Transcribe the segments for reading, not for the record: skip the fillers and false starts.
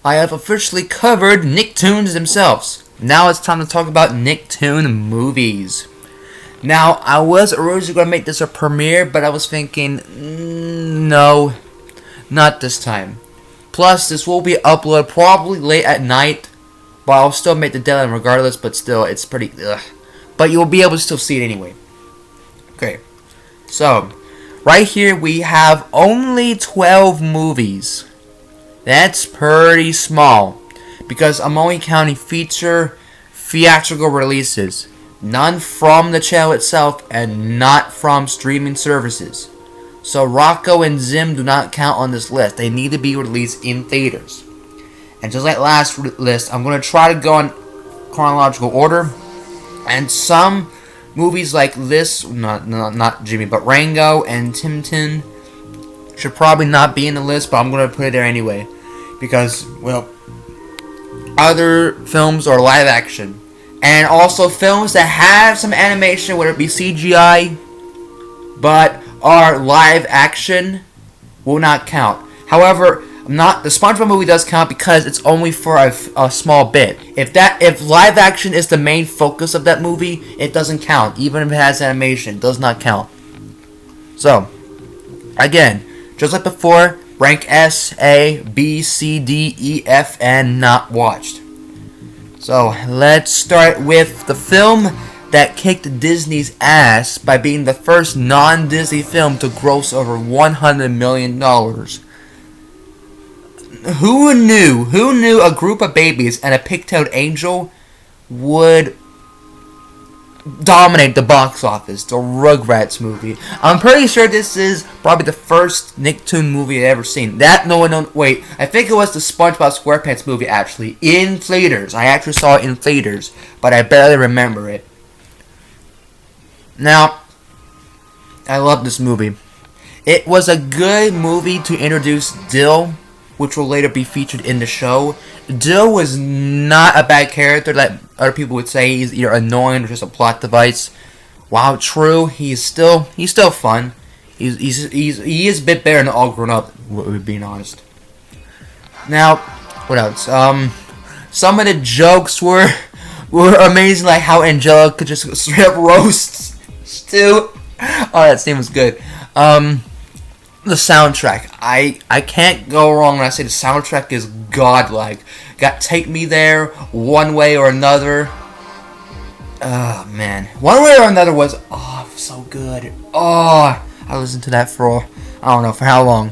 I have officially covered Nicktoons themselves. Now it's time to talk about Nicktoon movies. Now, I was originally going to make this a premiere, but I was thinking, no, not this time. Plus, this will be uploaded probably late at night, but I'll still make the deadline regardless, but still, it's pretty, ugh. But you'll be able to still see it anyway. Okay, so, right here we have only 12 movies. That's pretty small, because I'm only counting feature theatrical releases. None from the channel itself, and not from streaming services. So Rocco and Zim do not count on this list. They need to be released in theaters. And just like last list, I'm going to try to go in chronological order. And some movies like this, not Jimmy, but Rango and Tintin should probably not be in the list, but I'm going to put it there anyway. Because, well, other films are live action. And also films that have some animation, whether it be CGI, but are live action, will not count. However, the SpongeBob movie does count because it's only for a small bit. If live action is the main focus of that movie, it doesn't count. Even if it has animation, it does not count. So, again, just like before, rank S, A, B, C, D, E, F, and not watched. So, let's start with the film that kicked Disney's ass by being the first non-Disney film to gross over $100 million. Who knew a group of babies and a pigtailed angel would dominate the box office? The Rugrats movie. I'm pretty sure this is probably the first Nicktoon movie I've ever seen. Wait, I think it was the SpongeBob SquarePants movie actually, in theaters. I actually saw it in theaters, but I barely remember it. Now, I love this movie. It was a good movie to introduce Dill, which will later be featured in the show. Dill was not a bad character that other people would say he's either annoying or just a plot device. While true, he's still fun. He is a bit better than All Grown Up, we're being honest. Now, what else? Some of the jokes were amazing, like how Angela could just straight up roast Stu. Oh, that scene was good. The soundtrack. I can't go wrong when I say the soundtrack is godlike. Got Take Me There, One Way or Another. Oh, man. One Way or Another was, so good. I listened to that for, I don't know, for how long.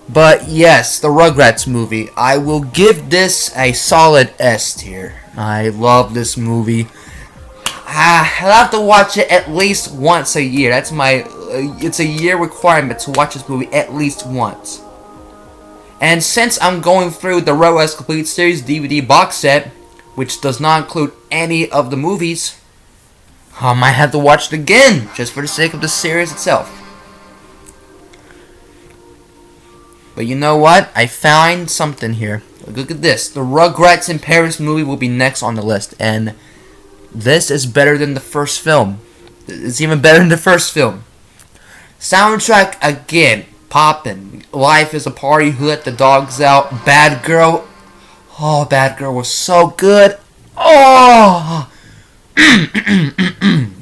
But yes, the Rugrats movie. I will give this a solid S tier. I love this movie. I'll have to watch it at least once a year. That's it's a year requirement to watch this movie at least once. And since I'm going through the Rugrats Complete Series DVD box set, which does not include any of the movies, I might have to watch it again, just for the sake of the series itself. But you know what? I found something here. Look at this. The Rugrats in Paris movie will be next on the list, and this is better than the first film. It's even better than the first film. Soundtrack, again, poppin'. Life is a Party, Who Let the Dogs Out, Bad Girl. Oh, Bad Girl was so good. Oh! It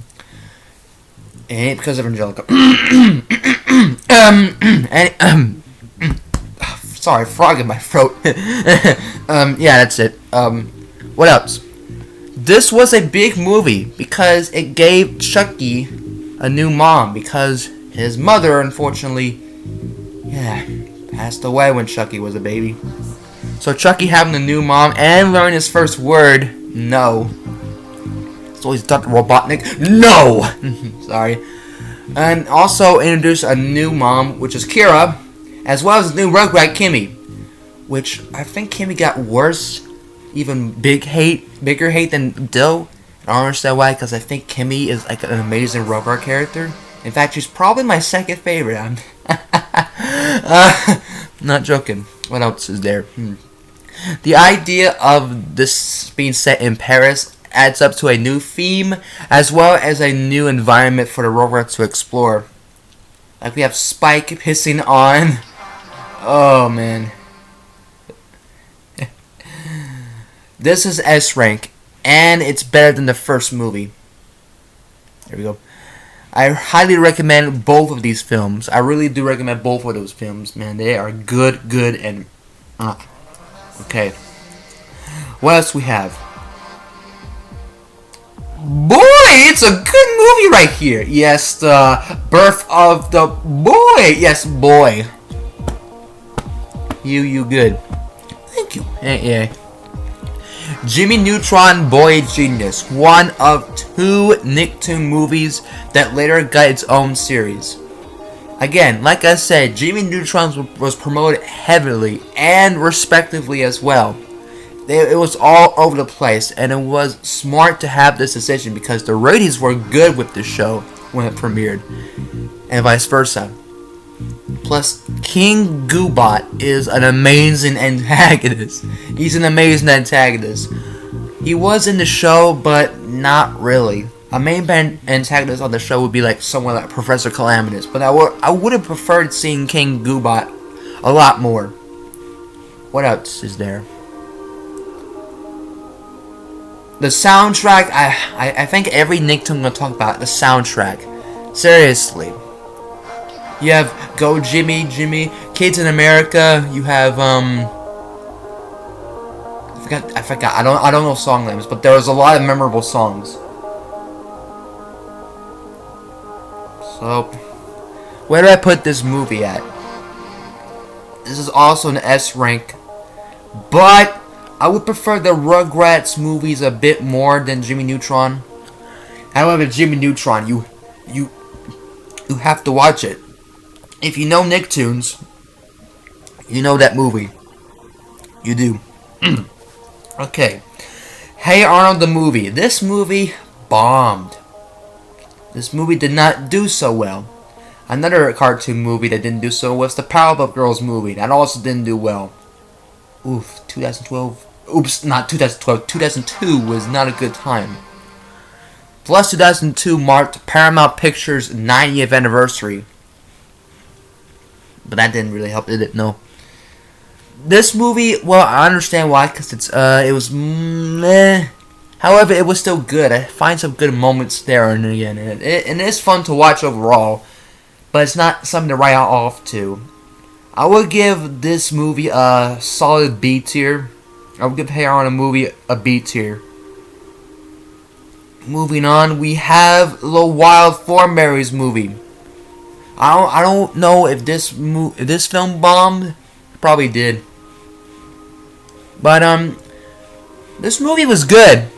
ain't because of Angelica. Sorry, frog in my throat. Yeah, that's it. What else? This was a big movie because it gave Chucky a new mom, because his mother, unfortunately, passed away when Chucky was a baby. So Chucky having a new mom and learning his first word, no. It's always Dr. Robotnik, no! Sorry. And also introduced a new mom, which is Kira, as well as a new Rugrat, Kimmy. Which, I think Kimmy got worse, even bigger hate than Dill. I don't understand why, because I think Kimmy is like an amazing Rugrat character. In fact, she's probably my second favorite. I'm not joking. What else is there? The idea of this being set in Paris adds up to a new theme, as well as a new environment for the Rugrats to explore. Like we have Spike pissing on. Oh man. This is S rank, and it's better than the first movie. There we go. I highly recommend both of these films. I really do recommend both of those films, man. They are good, and... okay. What else we have? Boy, it's a good movie right here. Yes, the birth of the boy. Yes, boy. You good. Thank you. Yeah. Jimmy Neutron Boy Genius, one of 2 Nicktoon movies that later got its own series. Again, like I said, Jimmy Neutron was promoted heavily and respectively as well. It was all over the place, and it was smart to have this decision because the ratings were good with the show when it premiered, and vice versa. Plus, King Goobot is an amazing antagonist. He's an amazing antagonist. He was in the show, but not really. A main antagonist on the show would be like someone like Professor Calamitous, but I would have preferred seeing King Goobot a lot more. What else is there? The soundtrack, I think every Nicktoon I'm going to talk about, the soundtrack. Seriously. You have Go Jimmy, Kids in America, you have, I forgot, I don't know song names, but there was a lot of memorable songs. So, where do I put this movie at? This is also an S rank, but I would prefer the Rugrats movies a bit more than Jimmy Neutron. However, Jimmy Neutron, you have to watch it. If you know Nicktoons, you know that movie. You do. Okay. Hey Arnold the movie. This movie bombed. This movie did not do so well. Another cartoon movie that didn't do so well was the Powerpuff Girls movie. That also didn't do well. Oof, 2012. Oops, not 2012. 2002 was not a good time. Plus, 2002 marked Paramount Pictures' 90th anniversary. But that didn't really help, did it? No. This movie, well, I understand why, because it was meh. However, it was still good. I find some good moments there and again. And it is fun to watch overall, but it's not something to write off to. I would give this movie a solid B tier. I would give Hey Arnold movie a B tier. Moving on, we have the Wild Thornberrys movie. I don't know if this film bombed. Probably did. But this movie was good.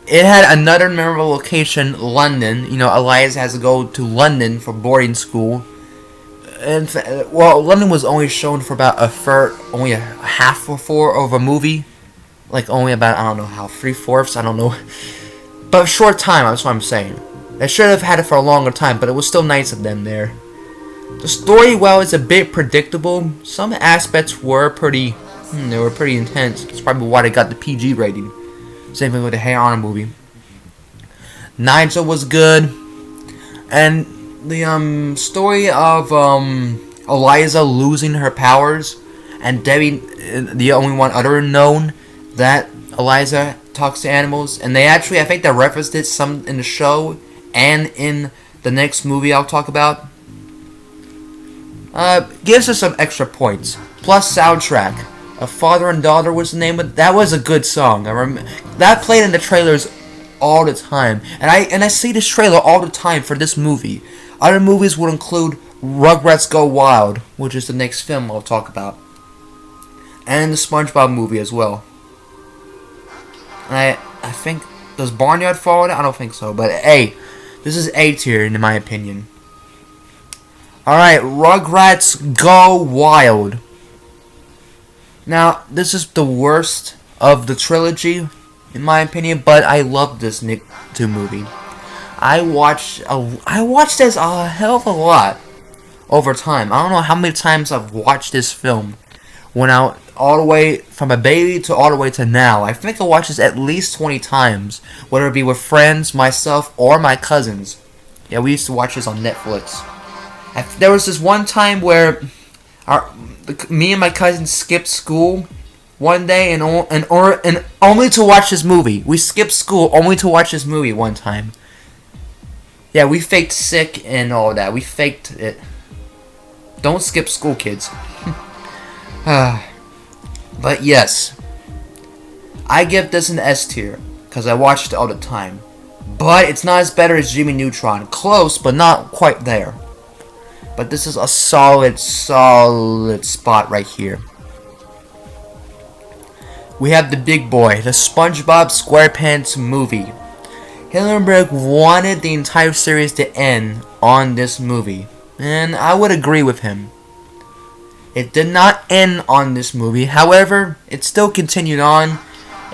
It had another memorable location, London. You know, Elias has to go to London for boarding school. And well, London was only shown for about only a half or four of a movie. Like only about, I don't know how, 3/4, I don't know. But a short time, that's what I'm saying. They should have had it for a longer time, but it was still nice of them there. The story, well, is a bit predictable. Some aspects were pretty, they were pretty intense. That's probably why they got the PG rating. Same thing with the Hey Arnold movie. Nigel was good. And the story of Eliza losing her powers and Debbie, the only one other known that Eliza talks to animals, and they actually, I think they referenced it some in the show and in the next movie I'll talk about. Gives us some extra points. Plus soundtrack. A Father and Daughter was the name of it. That was a good song. I remember that played in the trailers all the time, and I see this trailer all the time for this movie. Other movies would include Rugrats Go Wild, which is the next film I'll talk about, and the SpongeBob movie as well. And I think, does Barnyard fall in it? I don't think so, but hey, this is A tier in my opinion. Alright, Rugrats Go Wild. Now, this is the worst of the trilogy, in my opinion, but I love this Nicktoon movie. I watched this a hell of a lot over time. I don't know how many times I've watched this film. Went out all the way from a baby to all the way to now. I think I watched this at least 20 times, whether it be with friends, myself, or my cousins. Yeah, we used to watch this on Netflix. There was this one time where me and my cousin skipped school one day and only to watch this movie. We skipped school only to watch this movie one time. Yeah, we faked sick and all that. We faked it. Don't skip school, kids. But yes, I give this an S tier because I watched it all the time. But it's not as better as Jimmy Neutron. Close, but not quite there. But this is a solid spot right here. We have the big boy, the SpongeBob SquarePants movie. Hillenburg wanted the entire series to end on this movie, and I would agree with him. It did not end on this movie, however, it still continued on.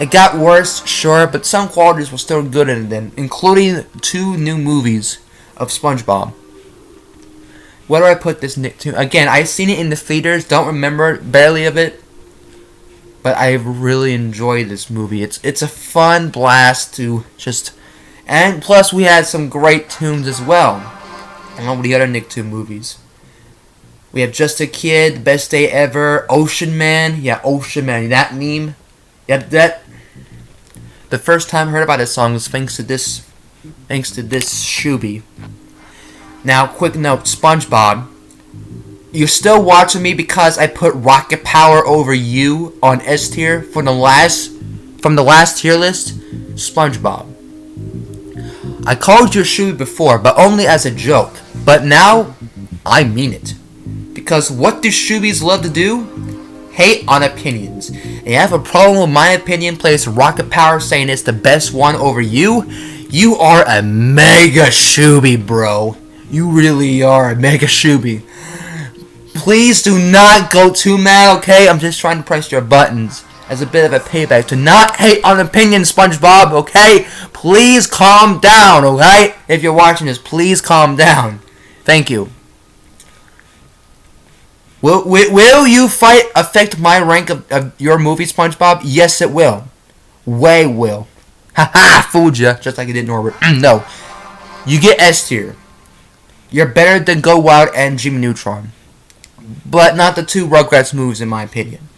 It got worse, sure, but some qualities were still good in it, including 2 new movies of SpongeBob. Where do I put this Nicktoon? Again, I've seen it in the theaters, don't remember barely of it, but I really enjoyed this movie. It's a fun blast to just... And plus, we had some great tunes as well, along with the other Nicktoon movies. We have Just a Kid, Best Day Ever, Ocean Man. Yeah, Ocean Man, that meme. Yeah, that... The first time I heard about this song was thanks to this Shooby. Now, quick note, SpongeBob. You're still watching me because I put Rocket Power over you on S tier from the last tier list. SpongeBob. I called you Shooby before, but only as a joke. But now, I mean it. Because what do Shoobies love to do? Hate on opinions. And you have a problem with my opinion, place Rocket Power saying it's the best one over you? You are a mega Shooby, bro. You really are a mega Shooby. Please do not go too mad, okay? I'm just trying to press your buttons as a bit of a payback. Do not hate on opinions, SpongeBob, okay? Please calm down, okay? If you're watching this, please calm down. Thank you. Will you fight affect my rank of your movie, SpongeBob? Yes, it will. Way will. Haha, fooled ya, just like it did Norbert. No. You get S tier. You're better than Go Wild and Jimmy Neutron. But not the 2 Rugrats movies, in my opinion.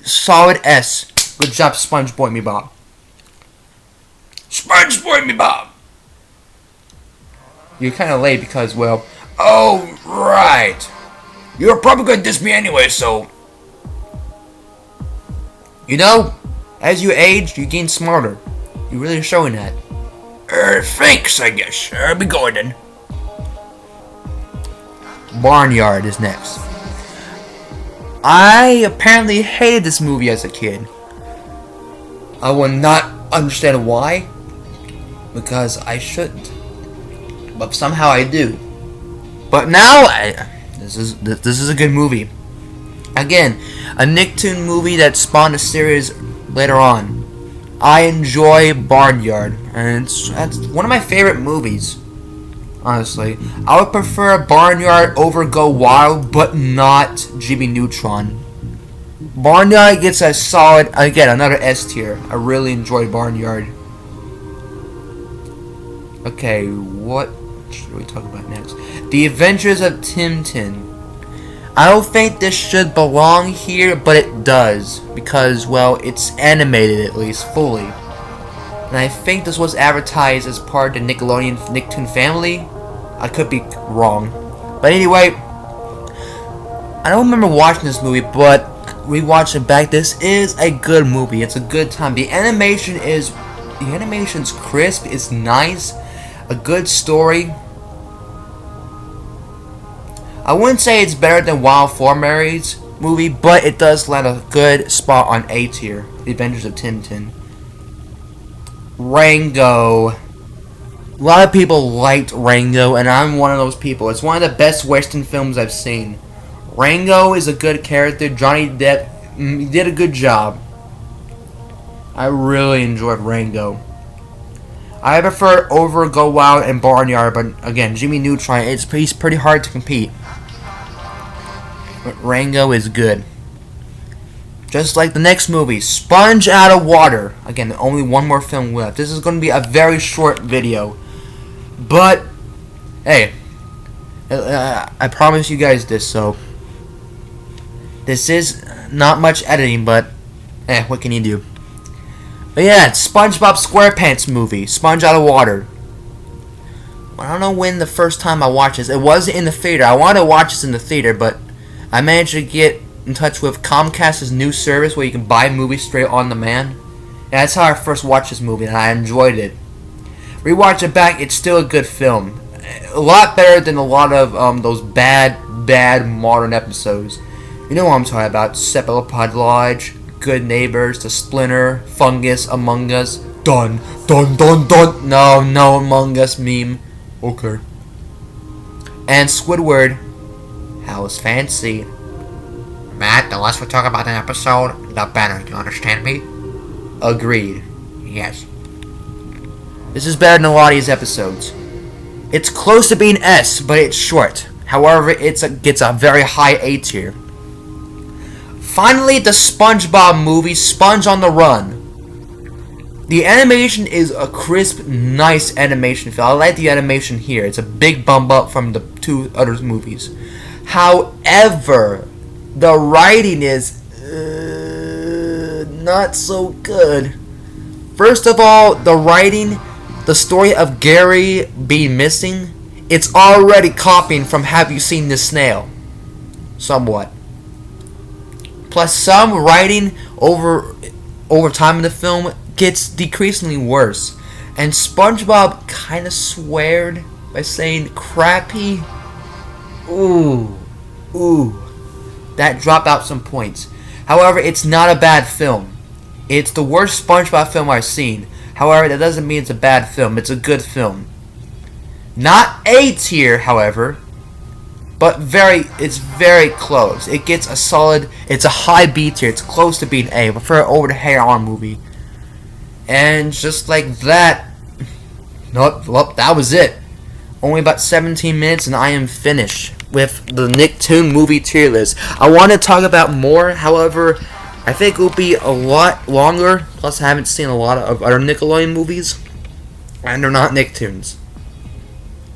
Solid S. Good job, Sponge Boy Me Bob. Sponge Boy Me Bob! You're kind of late because, well... Oh, right. You're probably going to diss me anyway, so... You know, as you age, you gain smarter. You're really showing that. Thanks, I guess. I'll be going then. Barnyard is next. I apparently hated this movie as a kid. I will not understand why. Because I shouldn't. But somehow I do. But now, this is a good movie. Again, a Nicktoon movie that spawned a series later on. I enjoy Barnyard, and that's one of my favorite movies. Honestly, I would prefer Barnyard over Go Wild, but not Jimmy Neutron. Barnyard gets a solid, again, another S tier. I really enjoy Barnyard. Okay, what should we talk about next? The Adventures of Tintin. I don't think this should belong here, but it does. Because, well, it's animated at least, fully. And I think this was advertised as part of the Nickelodeon Nicktoon family. I could be wrong. But anyway, I don't remember watching this movie, but rewatching back, this is a good movie. It's a good time. The animation's crisp, it's nice, a good story. I wouldn't say it's better than Wild Thornberrys movie, but it does land a good spot on A tier. The Adventures of Tintin. Rango. A lot of people liked Rango, and I'm one of those people. It's one of the best Western films I've seen. Rango is a good character. Johnny Depp did a good job. I really enjoyed Rango. I prefer over Go Wild and Barnyard, but again, Jimmy Neutron, he's pretty hard to compete. But Rango is good. Just like the next movie, Sponge Out of Water. Again, only one more film left. This is going to be a very short video. But, hey, I promise you guys this, so. This is not much editing, but what can you do? But yeah, SpongeBob SquarePants movie, Sponge Out of Water. I don't know when the first time I watched this. It wasn't in the theater. I wanted to watch this in the theater, but I managed to get in touch with Comcast's new service where you can buy movies straight on demand. And that's how I first watched this movie, and I enjoyed it. Rewatch it back, it's still a good film. A lot better than a lot of those bad modern episodes. You know what I'm talking about. Cephalopod Lodge, Good Neighbors, The Splinter, Fungus, Among Us. Dun. No Among Us meme. Okay. And Squidward, How's Fancy. Matt, the less we talk about an episode, the better. You understand me? Agreed. Yes. This is better than a lot of these episodes. It's close to being S, but it's short. However, it gets a very high A tier. Finally, the SpongeBob movie, Sponge on the Run. The animation is a crisp, nice animation feel. I like the animation here. It's a big bump up from the two other movies. However, the writing is not so good. First of all, the writing, the story of Gary being missing, it's already copying from Have You Seen This Snail? Somewhat. Plus, some writing over time in the film gets decreasingly worse. And SpongeBob kind of sweared by saying crappy. Ooh. That dropped out some points. However, it's not a bad film. It's the worst SpongeBob film I've seen. However, that doesn't mean it's a bad film. It's a good film. Not A tier, however, but it's very close. It gets a solid, it's a high B tier. It's close to being A. I prefer it over the Hair On movie. And just like that, well, that was it. Only about 17 minutes and I am finished with the Nicktoon movie tier list. I want to talk about more, however, I think it will be a lot longer. Plus, I haven't seen a lot of other Nickelodeon movies, and they're not Nicktoons.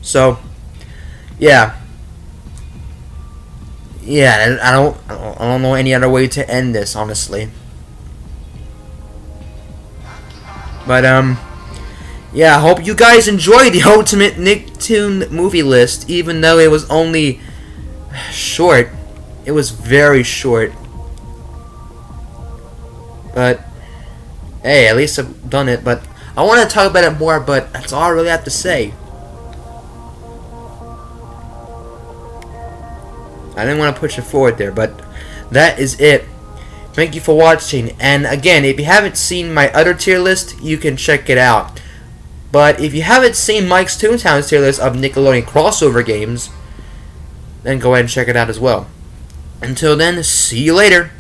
So, yeah. I don't know any other way to end this, honestly. But yeah, I hope you guys enjoyed the Ultimate Nicktoon movie list, even though it was only short. It was very short. But hey, at least I've done it. But I want to talk about it more, but that's all I really have to say. I didn't want to push it forward there, but that is it. Thank you for watching. And again, if you haven't seen my other tier list, you can check it out. But if you haven't seen Mike's Toontown's tier list of Nickelodeon crossover games, then go ahead and check it out as well. Until then, see you later.